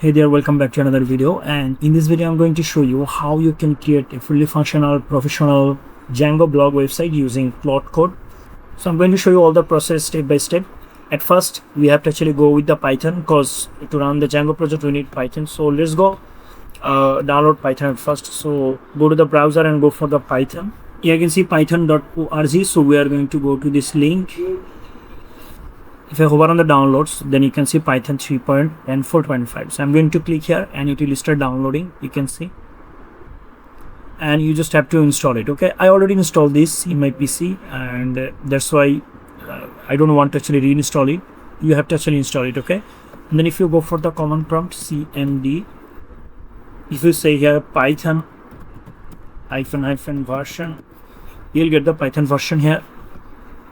Hey there, welcome back to another video, and in this video I'm going to show you how you can create a fully functional professional Django blog website using Claude Code. So I'm going to show you all the process step by step. At first we have to actually go with the Python, because to run the Django project we need Python. So let's go download Python at first. So go to the browser and go for the Python. Here you can see python.org. so we are going to go to this link. If I hover on the downloads, then you can see Python 3.0 and 4.5. So I'm going to click here and it will start downloading, you can see, and you just have to install it. Okay, I already installed this in my PC, and that's why I don't want to actually reinstall it. You have to actually install it. Okay, and then if you go for the command prompt cmd, if you say here python -- version, you'll get the Python version here.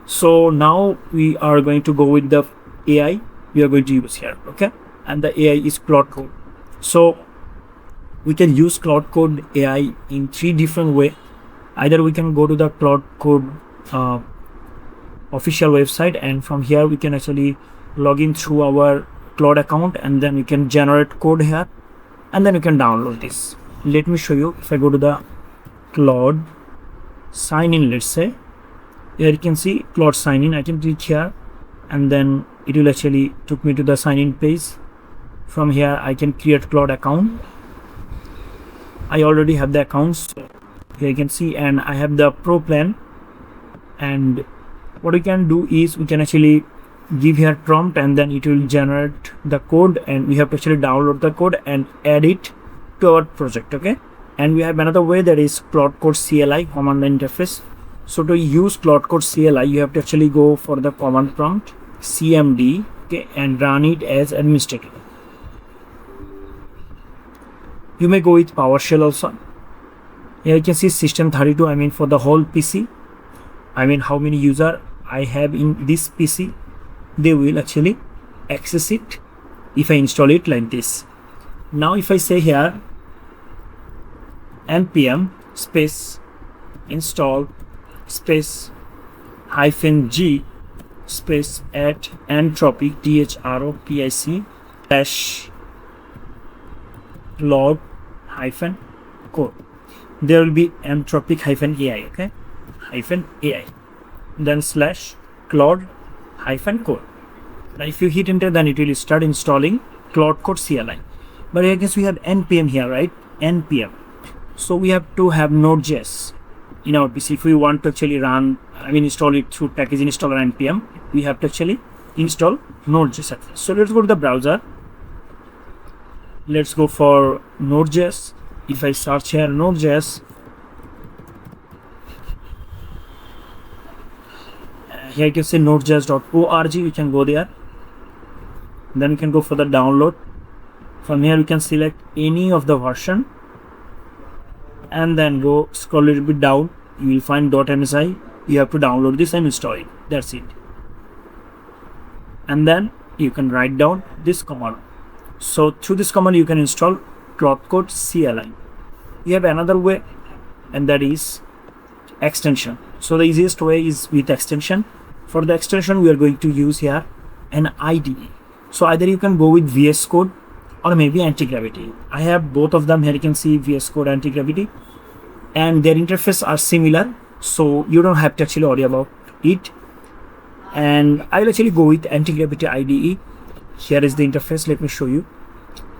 So now we are going to go with the AI we are going to use here. Okay, and the AI is Claude Code. So we can use Claude Code AI in 3 different ways. Either we can go to the Claude Code official website, and from here we can actually log in through our Claude account, and then we can generate code here, and then you can download this. Let me show you. If I go to the Claude sign in, let's say, here you can see Claude sign in. I can click here and then it will actually took me to the sign in page. From here I can create Claude account. I already have the accounts. Here you can see, and I have the pro plan. And what we can do is we can actually give here prompt, and then it will generate the code, and we have to actually download the code and add it to our project. Okay, and we have another way, that is Claude Code CLI, command line interface. So to use Claude Code CLI, you have to actually go for the command prompt cmd, okay, and run it as administrator. You may go with PowerShell also. Here you can see system32, I mean for the whole PC. I mean how many user I have in this PC, they will actually access it if I install it like this. Now if I say here npm space install space -g space at entropic -- dash log -code, there will be entropic -ai, okay, -ai, then /Claude -code. Now if you hit enter, then it will start installing Claude Code CLI. But I guess we have npm here, right? Npm, so we have to have Node.js in our PC. If we want to actually run, I mean install it through package installer npm, we have to actually install Node.js at first. So let's go to the browser. Let's go for Node.js. If I search here Node.js, here you can say nodejs.org. We can go there, then we can go for the download. From here we can select any of the version, and then go scroll a little bit down. You will find .msi. You have to download this and install it. That's it. And then you can write down this command. So through this command you can install Claude Code CLI. You have another way, and that is extension. So the easiest way is with extension. For the extension we are going to use here an IDE. So either you can go with VS Code or maybe anti-gravity. I have both of them. Here you can see VS Code, anti-gravity, and their interface are similar, so you don't have to actually worry about it. And I will actually go with anti-gravity IDE. Here is the interface. Let me show you.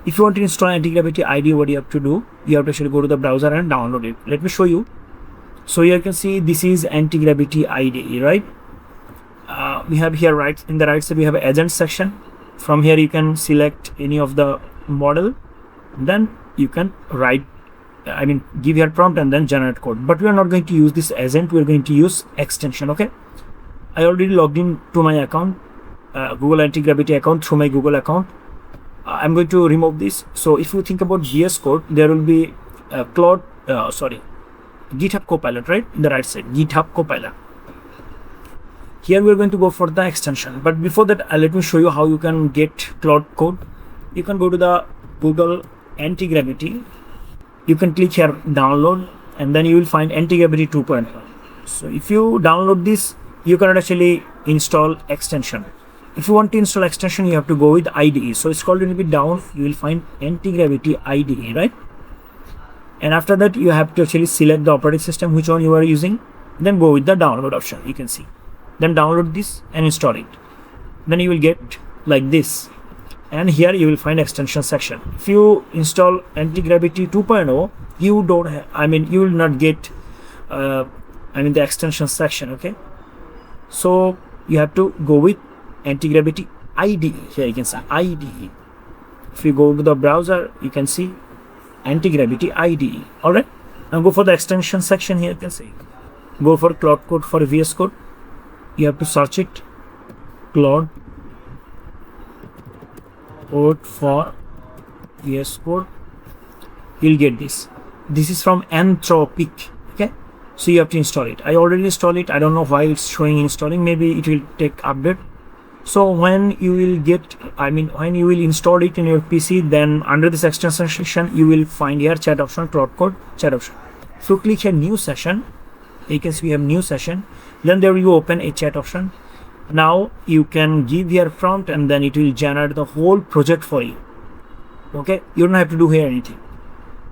If you want to install anti-gravity IDE, what you have to do, you have to actually go to the browser and download it. Let me show you. So here you can see this is anti-gravity IDE, right? We have here right in the right side we have an agent section. From here you can select any of the model, then you can write, I mean give your prompt and then generate code. But we are not going to use this agent, we are going to use extension. Okay, I already logged in to my account, Google anti-gravity account, through my Google account. I'm going to remove this. So if you think about VS Code, there will be GitHub Copilot, right, in the right side, GitHub Copilot. Here we are going to go for the extension, but before that let me show you how you can get Claude Code. You can go to the Google anti-gravity, you can click here download, and then you will find anti-gravity 2.1. So if you download this, you cannot actually install extension. If you want to install extension, you have to go with IDE. So scroll a little bit down, you will find anti-gravity IDE, right? And after that, you have to actually select the operating system, which one you are using. Then go with the download option, you can see. Then download this and install it. Then you will get like this. And here you will find extension section. If you install anti-gravity 2.0, you don't have, you will not get the extension section, okay? So you have to go with anti-gravity IDE. Here you can see IDE. If you go to the browser, you can see anti-gravity IDE. Alright, now go for the extension section. Here you can see, go for Claude Code for VS Code. You have to search it, Claude Code for VS Code. You'll get this. This is from Anthropic, okay? So you have to install it. I already installed it. I don't know why it's showing installing. Maybe it will take update. So when you will get, when you will install it in your PC, then under this extension section, you will find here chat option, Claude Code chat option. If you click here new session, you can see we have new session. Then there will open a chat option. Now you can give here prompt, and then it will generate the whole project for you. Okay, you don't have to do here anything.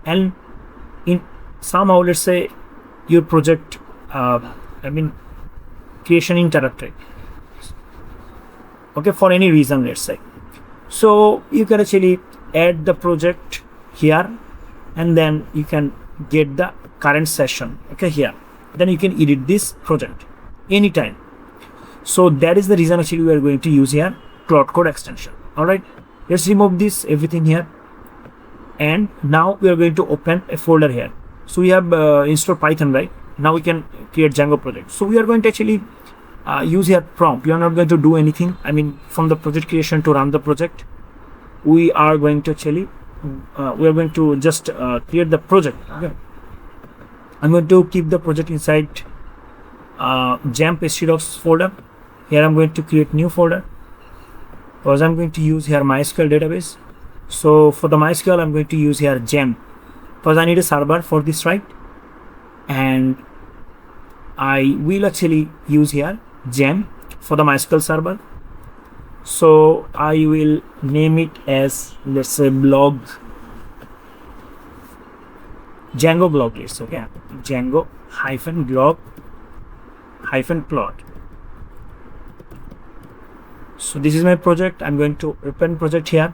And in somehow, let's say your project, creation interrupted. Okay, for any reason, let's say. So you can actually add the project here, and then you can get the current session. Okay, here. Then you can edit this project anytime. So that is the reason actually we are going to use here Claude Code extension. All right, let's remove this everything here, and now we are going to open a folder here. So we have installed Python, right? Now we can create Django project. So we are going to actually use here prompt. We are not going to do anything. From the project creation to run the project, we are going to actually just create the project. Okay, I'm going to keep the project inside Jamp htdocs folder. Here I'm going to create new folder because I'm going to use here MySQL database. So for the MySQL, I'm going to use here Jamp because I need a server for this, right? And I will actually use here Jamp for the MySQL server. So I will name it as, let's say, blog Django blog list. Okay, Django -blog -plot. So this is my project. I'm going to open project here.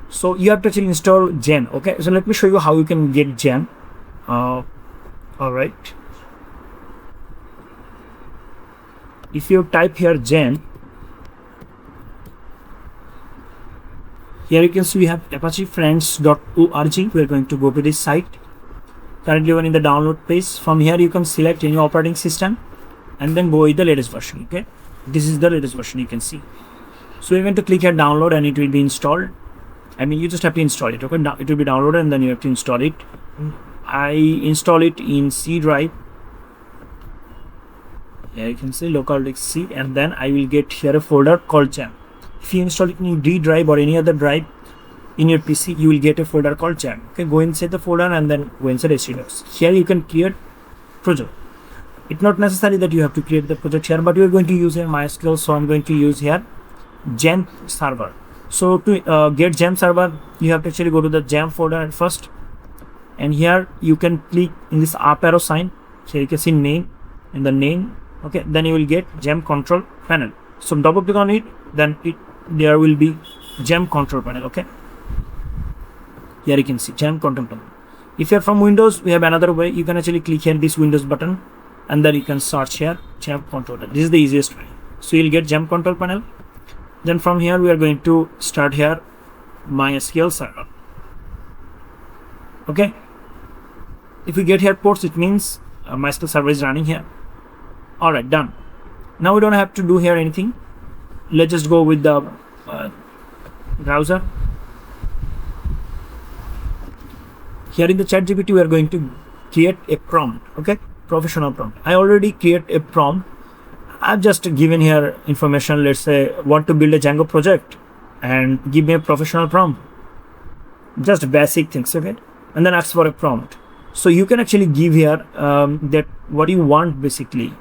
So you have to actually install Gen. Okay, so let me show you how you can get Gen. All right, if you type here Gen, here you can see we have apachefriends.org. we are going to go to this site. Currently we're in the download page. From here you can select any operating system and then go with the latest version. Okay, this is the latest version, you can see. So you're going to click here download and it will be installed. You just have to install it. Okay, now it will be downloaded and then you have to install it. I install it in C drive. Here you can see local disk C, and then I will get here a folder called Jam. If you install it in D drive or any other drive in your PC, you will get a folder called Jam. Okay, go inside the folder and then go inside htdocs. Here you can create project. It's not necessary that you have to create the project here, but you are going to use here MySQL, so I'm going to use here Jamp server. So to get Jamp server, you have to actually go to the Jamp folder at first, and here you can click in this up arrow sign. Here you can see name, in the name. Okay, then you will get Jamp control panel. So double click on it, then there will be Jamp control panel. Okay, here you can see Jamp control panel. If you are from Windows, we have another way. You can actually click here this Windows button, and then you can search here Jamp controller. This is the easiest way. So you'll get Jamp control panel. Then from here we are going to start here MySQL server. Okay, if we get here ports, it means MySQL server is running here. All right, done. Now we don't have to do here anything. Let's just go with the browser. Here in the ChatGPT, we are going to create a prompt. Okay, professional prompt. I already create a prompt. I've just given here information. Let's say want to build a Django project and give me a professional prompt. Just basic things, okay? And then ask for a prompt. So you can actually give here that what you want basically.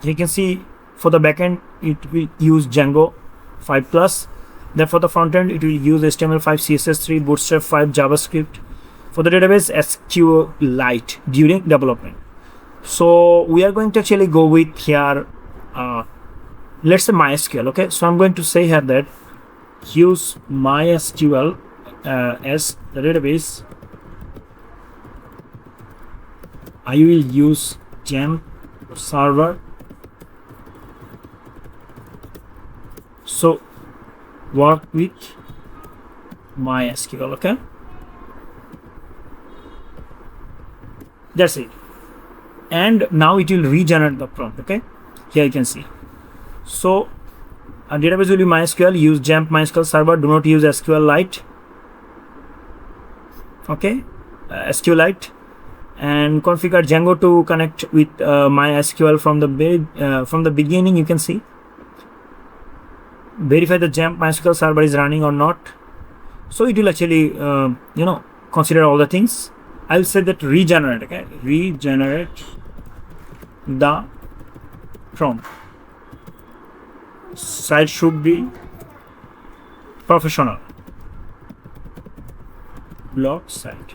You can see For the backend, it will use Django 5 plus. Then for the front end, it will use HTML5, CSS3, Bootstrap 5, JavaScript. For the database, SQLite during development. So we are going to actually go with here, let's say MySQL. Okay, so I'm going to say here that use MySQL as the database. I will use Gem server. So work with MySQL. Okay, that's it. And now it will regenerate the prompt. Okay, here you can see. So a database will be MySQL. Use Gem MySQL server. Do not use SQLite. Okay, SQLite. And configure Django to connect with MySQL from the beginning. You can see. Verify the Gem MySQL server is running or not. So it will actually consider all the things. I'll say that regenerate. Okay, regenerate the prompt. Site should be professional. Blog site.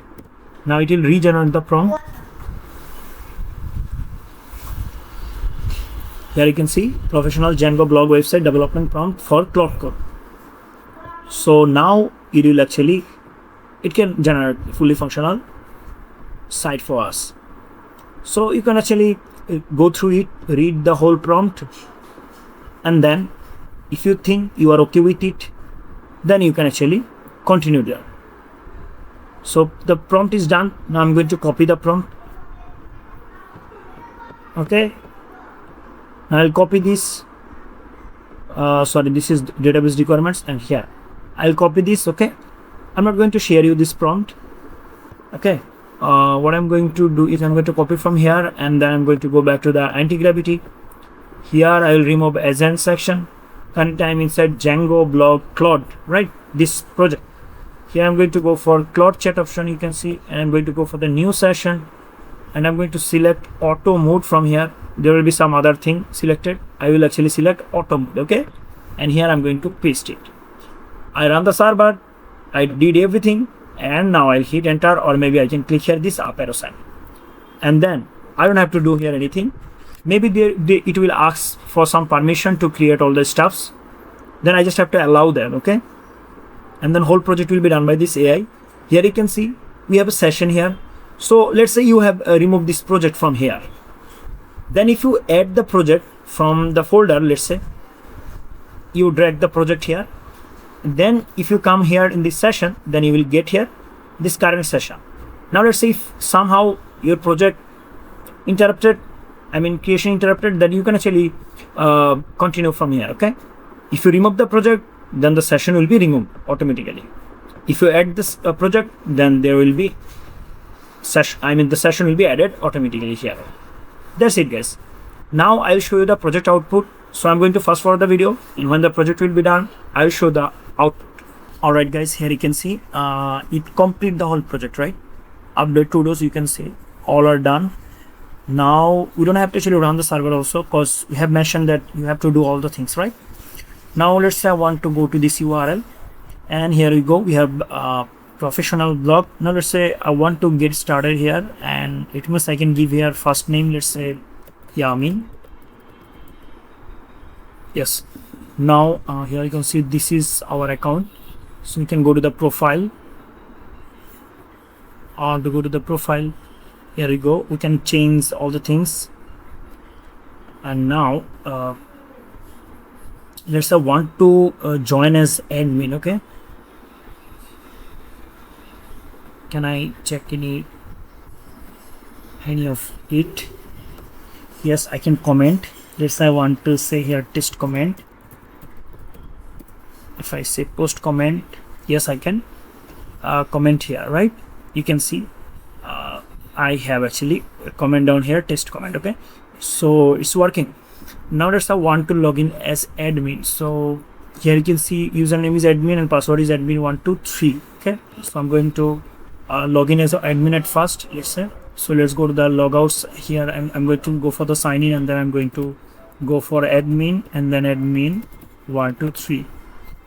Now it will regenerate the prompt. Here you can see professional Django blog website development prompt for Claude Code. So now it will actually, it can generate fully functional site for us. So you can actually go through it, read the whole prompt, and then if you think you are okay with it, then you can actually continue there. So the prompt is done. Now I'm going to copy the prompt. Okay, I'll copy this. This is database requirements, and here I'll copy this. Okay, I'm not going to share you this prompt. Okay, what I'm going to do is I'm going to copy from here, and then I'm going to go back to the anti-gravity. Here I will remove agent section. Current time inside Django blog Claude, right? This project. Here I'm going to go for Claude chat option, you can see, and I'm going to go for the new session, and I'm going to select auto mode from here. There will be some other thing selected. I will actually select auto mode. Okay, and here I'm going to paste it. I run the server, I did everything, and now I'll hit enter, or maybe I can click here this up arrow sign, and then I don't have to do here anything. Maybe it will ask for some permission to create all the stuffs, then I just have to allow them. Okay, and then whole project will be done by this AI. Here you can see we have a session here. So let's say you have removed this project from here. Then if you add the project from the folder, let's say you drag the project here, then if you come here in this session, then you will get here this current session. Now let's say if somehow your project interrupted, creation interrupted, then you can actually continue from here. Okay, if you remove the project, then the session will be removed automatically. If you add this project, then there will be the session will be added automatically here. That's it, guys. Now I'll show you the project output. So I'm going to fast forward the video, and when the project will be done, I'll show the output. Alright guys, here you can see it complete the whole project, right? Update to those, you can see all are done. Now we don't have to actually run the server also, because we have mentioned that you have to do all the things, right? Now let's say I want to go to this URL, and here we go. We have professional blog. Now let's say I want to get started here, and it means I can give here first name, let's say Yamin. Yes. Now here you can see this is our account. So you can go to the profile, or to go to the profile. Here we go. We can change all the things. And now let's say I want to join as admin. Okay, can I check any of it? Yes, I can comment. Let's say I want to say here test comment. If I say post comment, yes, I can comment here, right? You can see I have actually a comment down here, test comment. Okay, so it's working. Now let's say I want to log in as admin. So here you can see username is admin and password is admin123. Okay, so I'm going to log in as an admin at first, let's say. So let's go to the logouts here. I'm going to go for the sign in, and then I'm going to go for admin and then admin 1 2 3.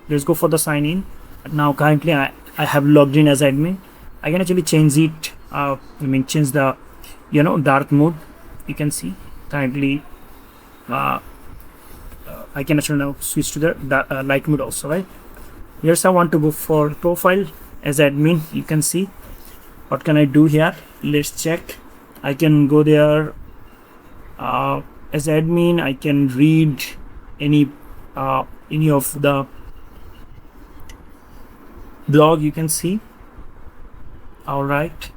Let's go for the sign in. Now currently I have logged in as admin. I can actually change it, change the dark mode. You can see currently I can actually now switch to the light mode also, right? Here's I want to go for profile as admin. You can see what can I do here. Let's check. I can go there as admin. I can read any of the blog. You can see. All right,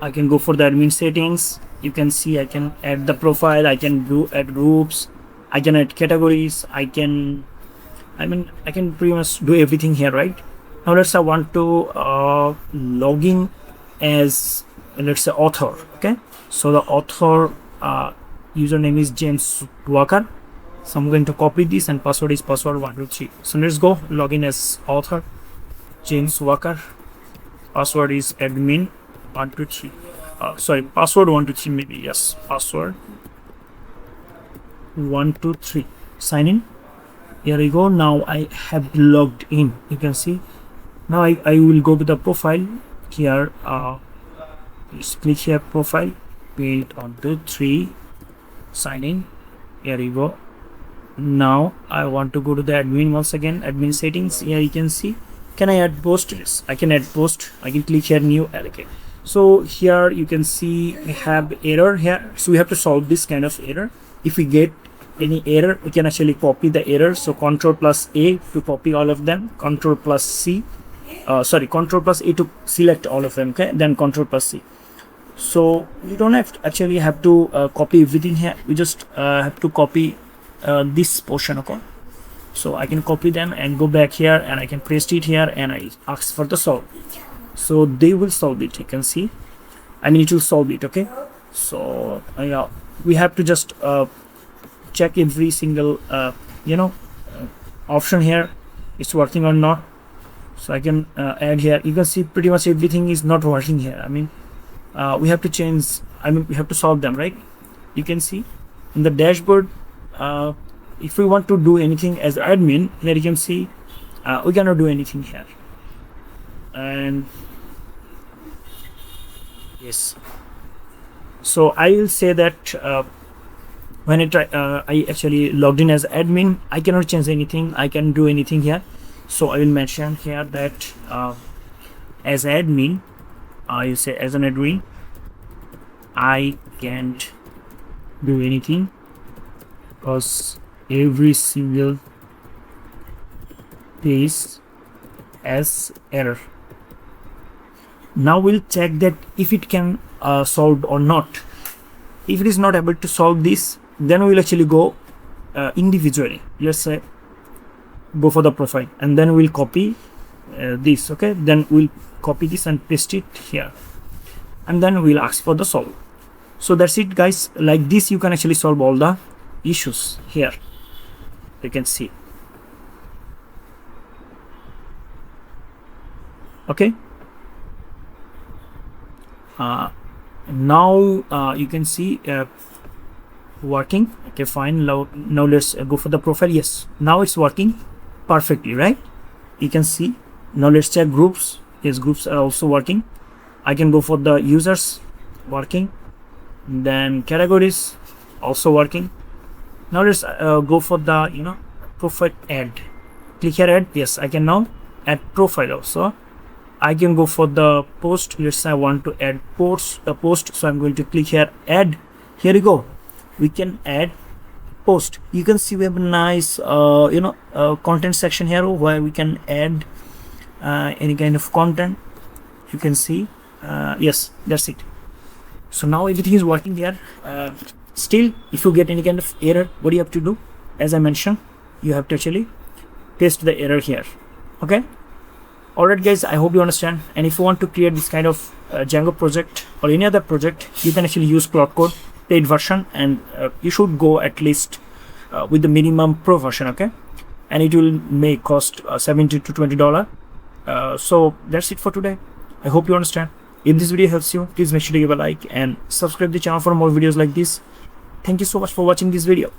I can go for the admin settings. You can see I can add the profile, I can add groups, I can add categories, I can pretty much do everything here, right? Now let's say I want to log in as, let's say, author. Okay, so the author username is James Walker. So I'm going to copy this, and password is password 123. So let's go log in as author James Walker. Password is admin 123. Sorry, password 123 maybe. Yes, password 123. Sign in. Here we go. Now I have logged in. You can see. Now I will go to the profile here. Just click here, profile, build 1 2 3, sign in. Here we go. Now I want to go to the admin once again. Admin settings. Here you can see. Can I add post? Yes, I can add post. I can click here, new, allocate. So here you can see we have error here, so we have to solve this kind of error. If we get any error, we can actually copy the error. So Control plus A to copy all of them, Control plus C, Control plus A to select all of them. Okay, then Control plus C. So we don't have to copy everything here. We just have to copy this portion. Okay, so I can copy them and go back here, and I can paste it here, and I ask for the solve. So they will solve it. You can see I need to solve it. Okay, so we have to just check every single option here, it's working or not. So I can add here. You can see pretty much everything is not working here. We have to change, we have to solve them, right? You can see in the dashboard, if we want to do anything as admin, here you can see we cannot do anything here. And yes, so I will say that when I actually logged in as admin, I cannot change anything, I can do anything here. So I will mention here that as admin, you say as an admin, I can't do anything because every single page as error. Now we'll check that if it can solve or not. If it is not able to solve this, then we'll actually go individually. Let's say go for the profile, and then we'll copy this. Okay, then we'll copy this and paste it here, and then we'll ask for the solve. So that's it, guys. Like this you can actually solve all the issues here. You can see. Okay, now you can see working. Okay, fine. Now let's go for the profile. Yes, now it's working perfectly, right? You can see. Now let's check groups. Yes, groups are also working. I can go for the users, working. Then categories, also working. Now let's go for the profile add. Click here, add. Yes, I can now add profile also. I can go for the post. Let's say I want to add post, so I'm going to click here, add. Here you go. We can add post. You can see we have a nice content section here where we can add any kind of content. You can see. Yes, that's it. So now everything is working here. Still, if you get any kind of error, what do you have to do? As I mentioned, you have to actually paste the error here. Okay. Alright, guys, I hope you understand. And if you want to create this kind of Django project or any other project, you can actually use Claude Code paid version, and you should go at least with the minimum pro version. Okay, and it will may cost $17 to $20. So that's it for today. I hope you understand. If this video helps you, please make sure to give a like and subscribe the channel for more videos like this. Thank you so much for watching this video.